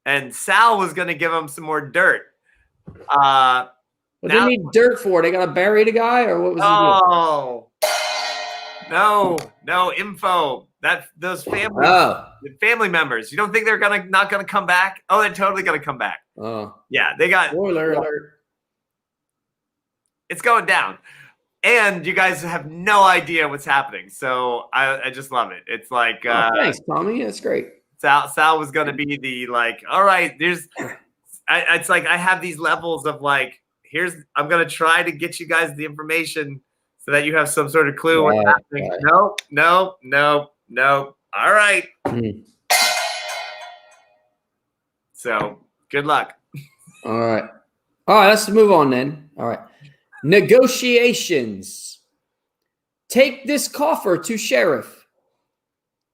and Sal was gonna give them some more dirt. What do they need dirt for? They gotta bury the guy, or what was no info. Those family members. You don't think they're not gonna come back? Oh, they're totally gonna come back. Oh, yeah, they got spoiler alert. It's going down, and you guys have no idea what's happening. So I just love it. It's like thanks, Tommy. That's great. Sal was gonna be the like. All right, it's like I have these levels of like. I'm gonna try to get you guys the information so that you have some sort of clue what's happening. Right. No. All right. So good luck. All right. Let's move on then. All right. Negotiations. Take this coffer to sheriff.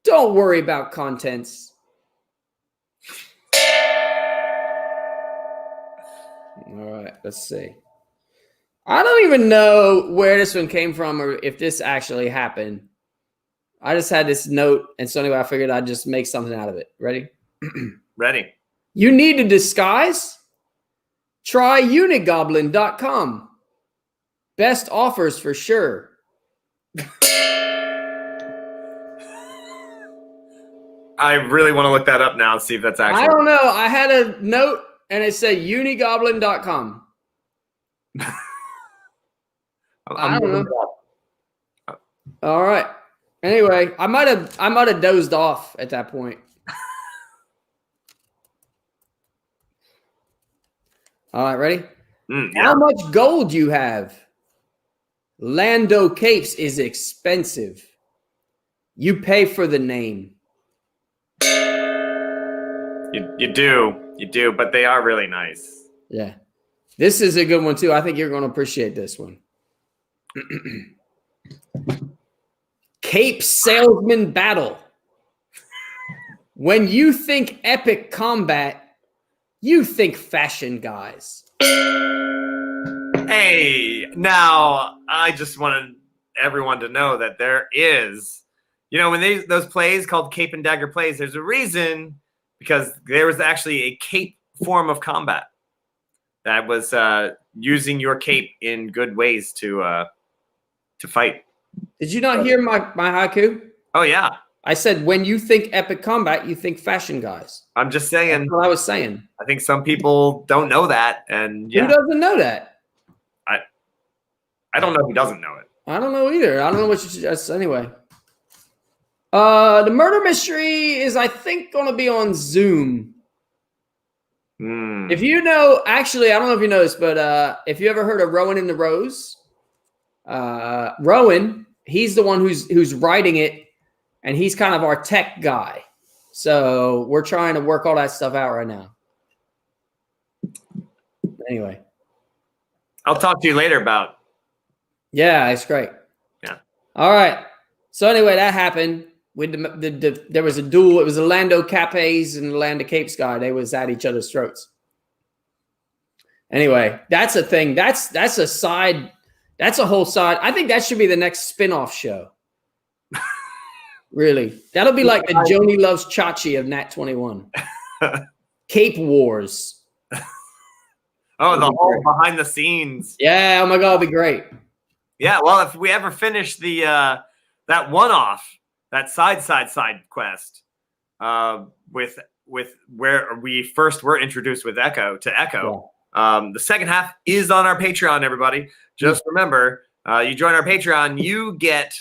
Don't worry about contents. All right, let's see. I don't even know where this one came from or if this actually happened. I just had this note, and so anyway, I figured I'd just make something out of it. Ready? Ready. You need a disguise? Try unigoblin.com. Best offers for sure. I really want to look that up now and see if that's actually. I don't know. I had a note, and it said unigoblin.com. I don't know. All right. Anyway, I might have dozed off at that point. All right, ready? Yeah. How much gold you have? Lando Capes is expensive. You pay for the name. You do, but they are really nice. Yeah. This is a good one too. I think you're going to appreciate this one. Cape Salesman Battle. When you think epic combat, you think fashion guys. Hey, now I just wanted everyone to know that there is, when those plays called Cape and Dagger plays, there's a reason, because there was actually a cape form of combat that was using your cape in good ways to fight. Did you not hear my haiku? Oh yeah. I said, when you think epic combat, you think fashion guys. I'm just saying. That's what I was saying. I think some people don't know that, and yeah. Who doesn't know that? I don't know who doesn't know it. I don't know either. I don't know what you suggest. Anyway. The murder mystery is, I think, going to be on Zoom. If you know, actually, I don't know if you know this, but if you ever heard of Rowan in the Rose, Rowan, he's the one who's writing it, and he's kind of our tech guy. So we're trying to work all that stuff out right now. Anyway. I'll talk to you later about. Yeah, it's great. Yeah. All right. So anyway, that happened. With there was a duel. It was a Lando Capes and the Lando Capes guy. They was at each other's throats. Anyway, that's a thing. That's a side. That's a whole side. I think that should be the next spin-off show. Really. That'll be like the Joni Loves Chachi of Nat 21. Cape Wars. Oh, the whole behind the scenes. Yeah, oh my God, it'll be great. Yeah, well, if we ever finish the that one-off, that side quest, with where we first were introduced with Echo. Yeah. The second half is on our Patreon, everybody. Just remember, you join our Patreon, you get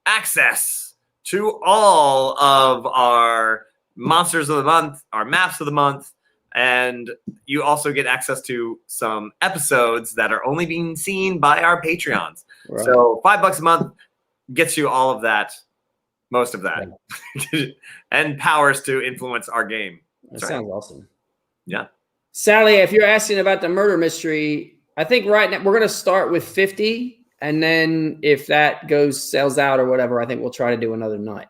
access to all of our monsters of the month, our maps of the month, and you also get access to some episodes that are only being seen by our Patreons. Right. So $5 a month gets you all of that, most of that, and powers to influence our game. That sounds awesome. Yeah. Sally, if you're asking about the murder mystery, I think right now we're going to start with 50. And then if that sells out or whatever, I think we'll try to do another night.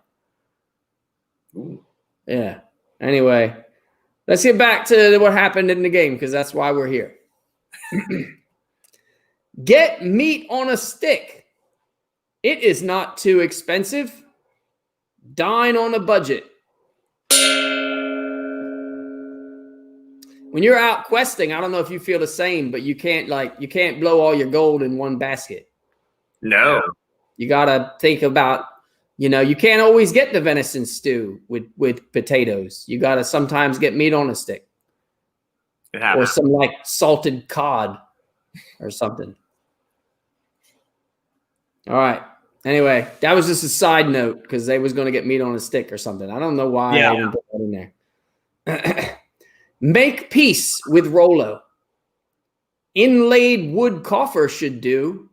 Ooh. Yeah. Anyway, let's get back to what happened in the game, because that's why we're here. Get meat on a stick. It is not too expensive. Dine on a budget. When you're out questing, I don't know if you feel the same, but you can't blow all your gold in one basket. No. You got to think about, you can't always get the venison stew with potatoes. You got to sometimes get meat on a stick. Or some salted cod or something. All right. Anyway, that was just a side note because they was going to get meat on a stick or something. I don't know why I didn't put that in there. Make peace with Rolo. Inlaid wood coffer should do.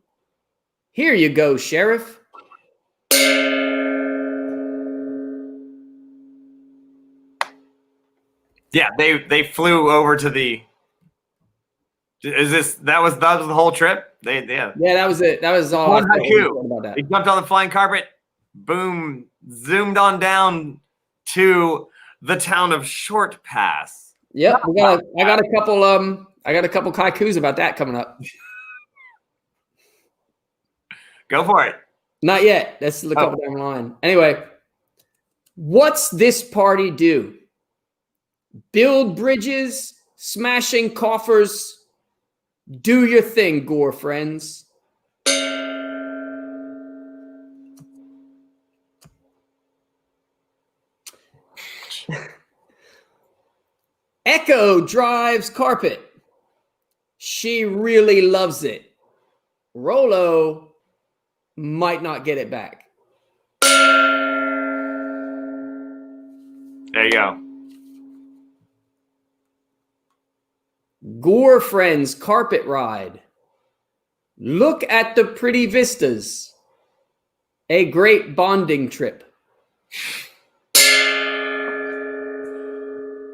Here you go, Sheriff. Yeah, they flew over to the. That was the whole trip? Yeah, that was it. That was all. Haiku. He jumped on the flying carpet, boom, zoomed on down to the town of Short Pass. Yep, I got a I got a couple haikus about that coming up. Go for it. Not yet. That's a couple down the line. Anyway, what's this party do? Build bridges, smashing coffers. Do your thing, Gore friends. Echo drives carpet. She really loves it. Rolo might not get it back. There you go. Gore friends carpet ride. Look at the pretty vistas. A great bonding trip.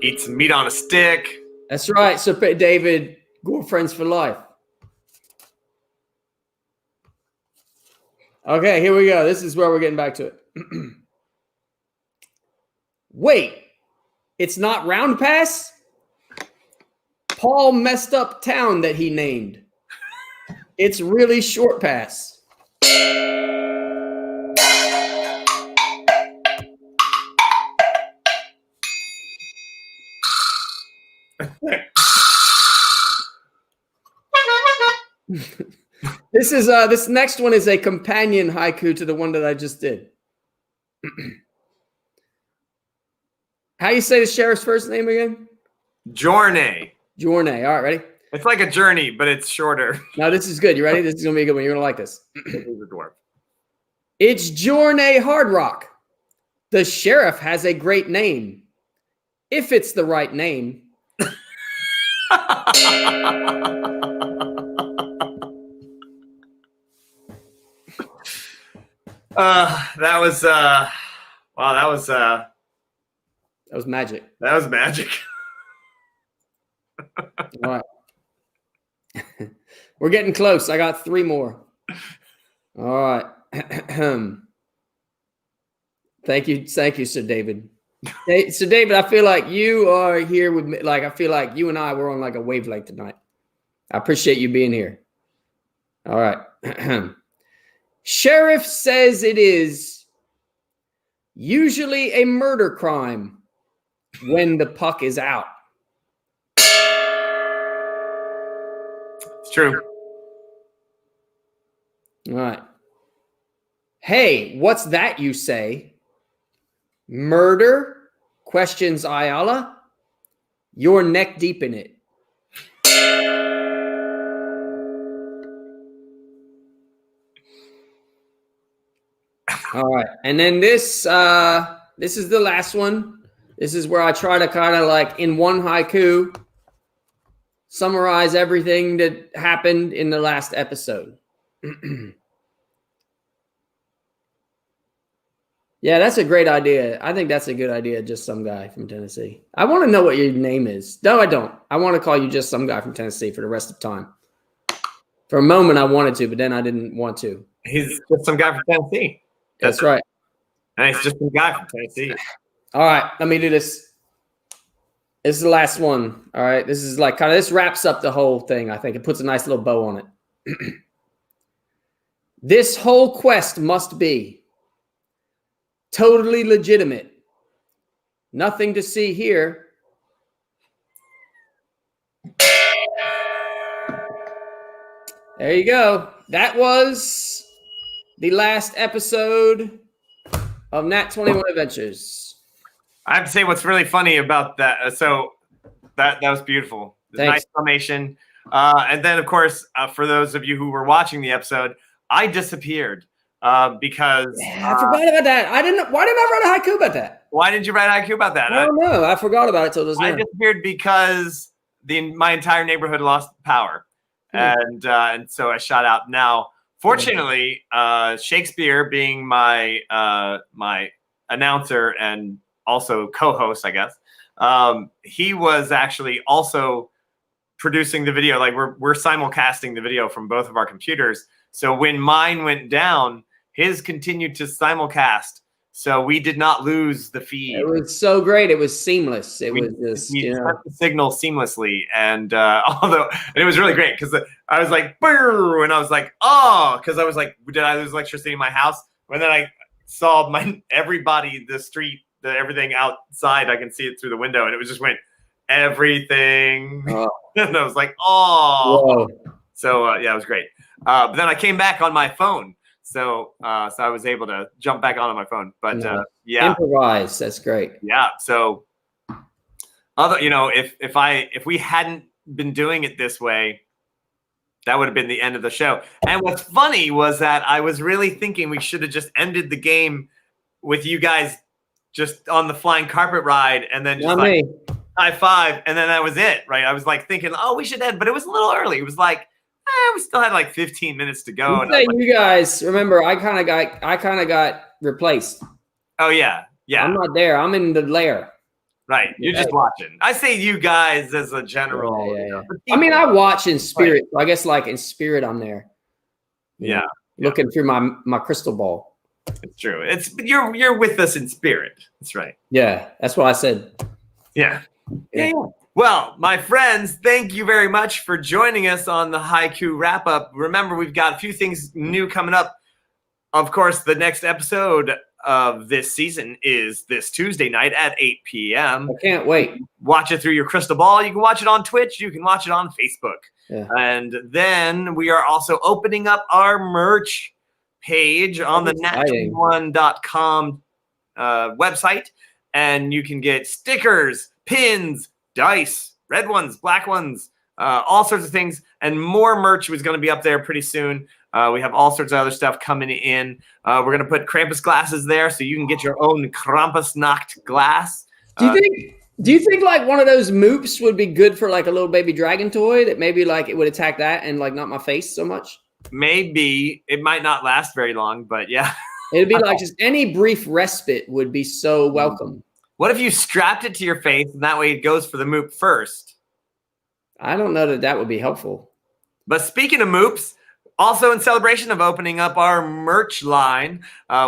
Eat some meat on a stick. That's right. So David, Gore friends for life. Okay, here we go. This is where we're getting back to it. Wait, it's not Round Pass? Paul messed up town that he named. It's really Short Pass. This next one is a companion haiku to the one that I just did. How you say the sheriff's first name again? Journey. Journey. All right, ready? It's like a journey, but it's shorter. Now this is good. You ready? This is gonna be a good one. You're gonna like this. He's a dwarf. It's Journey Hard Rock. The sheriff has a great name. If it's the right name. That was wow, that was magic. That was magic. All right. We're getting close. I got 3 more. All right. Thank you, Sir David. Hey, so David, I feel like you are here with me. Like I feel like you and I were on like a wavelength tonight. I appreciate you being here. All right. Sheriff says it is usually a murder crime when the puck is out. It's true. All right. Hey, what's that you say? Murder? Questions Ayala. You're neck deep in it. All right. And then this is the last one. This is where I try to kind of like in one haiku summarize everything that happened in the last episode. Yeah, that's a great idea. I think that's a good idea. Just some guy from Tennessee. I want to know what your name is. No, I don't. I want to call you just some guy from Tennessee for the rest of time. For a moment, I wanted to, but then I didn't want to. He's just some guy from Tennessee. That's right. And he's just some guy from Tennessee. All right, let me do this. This is the last one. All right, this is like kind of this wraps up the whole thing. I think it puts a nice little bow on it. This whole quest must be totally legitimate. Nothing to see here. There you go. That was the last episode of Nat 21 Adventures. I have to say what's really funny about that. So that was beautiful. Nice summation. And then, of course, for those of you who were watching the episode, I disappeared because I forgot about that. Why didn't I write a haiku about that? Why did you write a haiku about that? I don't know. I forgot about it till this I disappeared because my entire neighborhood lost power. And so I shot out. Now, fortunately, Shakespeare, being my my announcer and also co-host, I guess, he was actually also producing the video. Like we're simulcasting the video from both of our computers. So when mine went down, his continued to simulcast. Yeah. we did not lose the feed. It was so great. It was seamless. It was just, we sent the signal seamlessly, and it was really great because I was like, "Brr," and I was like, "Oh," because I was like, "Did I lose electricity in my house?" And then I saw everybody, the street, everything outside. I can see it through the window, and it was just went everything, and I was like, "Oh." Whoa. So yeah, it was great. But then I came back on my phone. So I was able to jump back on my phone, but yeah, improvise. That's great. Yeah. So, if we hadn't been doing it this way, that would have been the end of the show. And what's funny was that I was really thinking we should have just ended the game with you guys just on the flying carpet ride, and then just high five, and then that was it, right? I was like thinking, oh, we should end, but it was a little early. It was like. We still had like 15 minutes to go. You guys remember? I kind of got replaced. Oh yeah. I'm not there. I'm in the lair. Right. You're just watching. I say you guys as a general. Yeah. I mean, I watch in spirit. Right. I guess like in spirit, I'm there. Yeah. Looking through my crystal ball. It's true. You're with us in spirit. That's right. Yeah. That's what I said. Yeah. Well, my friends, thank you very much for joining us on the Haiku Wrap Up. Remember, we've got a few things new coming up. Of course, the next episode of this season is this Tuesday night at 8 p.m. I can't wait. Watch it through your crystal ball. You can watch it on Twitch. You can watch it on Facebook. Yeah. And then we are also opening up our merch page on the nat21.com website. And you can get stickers, pins, dice, red ones, black ones, all sorts of things, and more merch was going to be up there pretty soon. We have all sorts of other stuff coming in. We're going to put Krampus glasses there, so you can get your own Krampusnacht glass. Do you think like one of those moops would be good for like a little baby dragon toy that maybe like it would attack that and like not my face so much? Maybe. It might not last very long, but yeah. It'd be like just any brief respite would be so welcome. What if you strapped it to your face and that way it goes for the moop first? I don't know that would be helpful. But speaking of moops, also in celebration of opening up our merch line,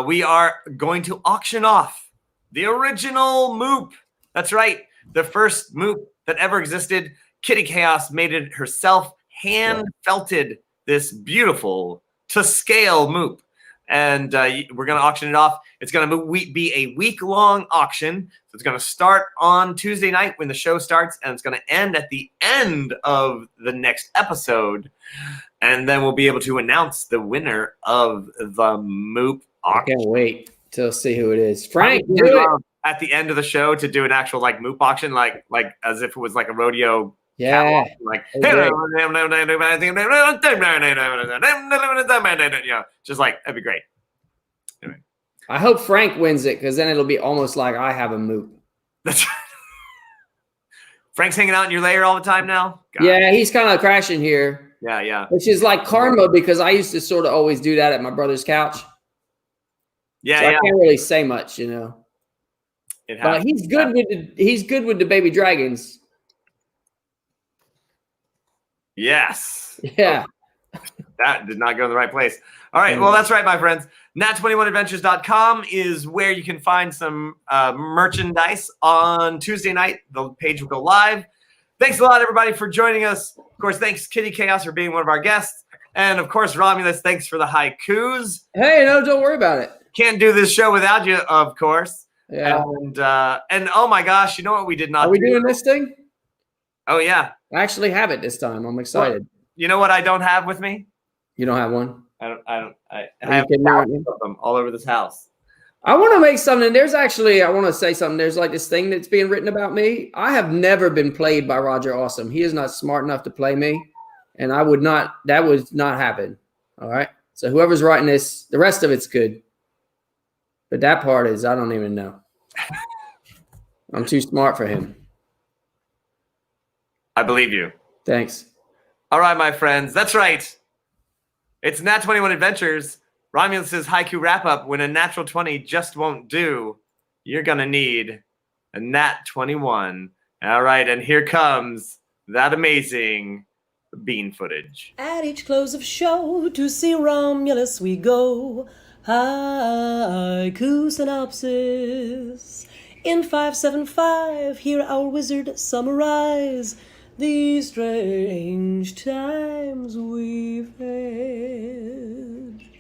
we are going to auction off the original moop. That's right. The first moop that ever existed. Kitty Chaos made it herself, hand felted this beautiful to scale moop. And we're going to auction it off. It's going to be a week-long auction. So it's going to start on Tuesday night when the show starts, and it's going to end at the end of the next episode. And then we'll be able to announce the winner of the Moop auction. I can't wait to see who it is. Frank, do it. At the end of the show to do an actual like Moop auction, like as if it was like a rodeo. Yeah. Like, just like, that'd be great. Anyway. I hope Frank wins it because then it'll be almost like I have a moop. That's right. Frank's hanging out in your lair all the time now? God. Yeah, he's kind of crashing here. Yeah. Which is like karma because I used to sort of always do that at my brother's couch. Yeah, so I can't really say much, you know. But he's good with the baby dragons. Yes. Yeah. That did not go in the right place. All right. Well, that's right, my friends. Nat21adventures.com is where you can find some merchandise on Tuesday night. The page will go live. Thanks a lot, everybody, for joining us. Of course, thanks, Kitty Chaos, for being one of our guests. And, of course, Romulus, thanks for the haikus. Hey, no, don't worry about it. Can't do this show without you, of course. Yeah. And oh, my gosh, you know what we did not do? Are we doing this thing? Oh, yeah. I actually have it this time. I'm excited. Well, you know what I don't have with me? You don't have one? I have thousands of them all over this house. I want to make something. I want to say something. There's like this thing that's being written about me. I have never been played by Roger Awesome. He is not smart enough to play me. And that would not happen. All right. So whoever's writing this, the rest of it's good. But that part is, I don't even know. I'm too smart for him. I believe you. Thanks. All right, my friends. That's right. It's Nat 21 Adventures. Romulus's Haiku Wrap Up. When a natural 20 just won't do, you're going to need a Nat 21. All right, and here comes that amazing bean footage. At each close of show to see Romulus we go. Haiku synopsis. In 575, hear our wizard summarize these strange times we've had.